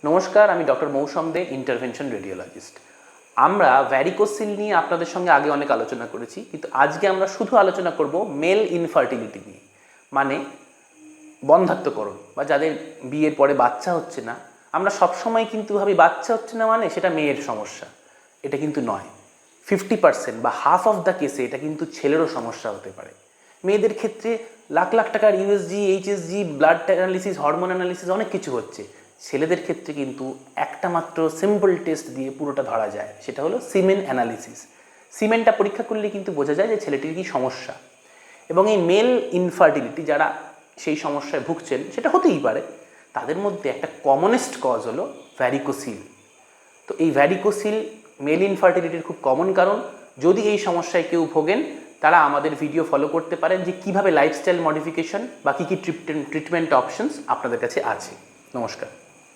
নমস্কার, আমি ডক্টর মৌসম দে, intervention radiologist. আমরা ভ্যারিকোসিল নিয়ে আপনাদের সঙ্গে আগে অনেক আলোচনা করেছি, কিন্তু আজকে আমরা শুধু আলোচনা করব মেল ইনফার্টিলিটি নিয়ে, মানে বন্ধ্যাত্বকরণ বা যাদের বিয়ের পরে বাচ্চা হচ্ছে না। আমরা সবসময় কিন্তু ভাবি বাচ্চা হচ্ছে না মানে সেটা মেয়ের সমস্যা, এটা কিন্তু নয়। 50% বা হাফ অফ দ্য কেসে এটা কিন্তু ছেলেরও সমস্যা হতে পারে। মেয়েদের ক্ষেত্রে লাখ লাখ টাকার USG, HSG, blood analysis, hormone analysis অনেক কিছু হচ্ছে। ছেলেদের ক্ষেত্রে কিন্তু একটা মাত্র সিম্পল টেস্ট দিয়ে পুরোটা ধরা যায়, সেটা হলো সিমেন অ্যানালিসিস। সিমেনটা পরীক্ষা করলে কিন্তু বোঝা যায় যে ছেলেটির কী সমস্যা। এবং এই মেল ইনফার্টিলিটি যারা সেই সমস্যায় ভুগছেন, সেটা হতেই পারে, তাদের মধ্যে একটা কমনেস্ট কজ হলো ভ্যারিকোসিল। তো এই ভ্যারিকোসিল মেল ইনফার্টিলিটির খুব কমন কারণ। যদি এই সমস্যায় কেউ ভোগেন, তারা আমাদের ভিডিও ফলো করতে পারেন যে কীভাবে লাইফস্টাইল মডিফিকেশন বা কী কী ট্রিটমেন্ট অপশনস আপনাদের কাছে আছে। নমস্কার।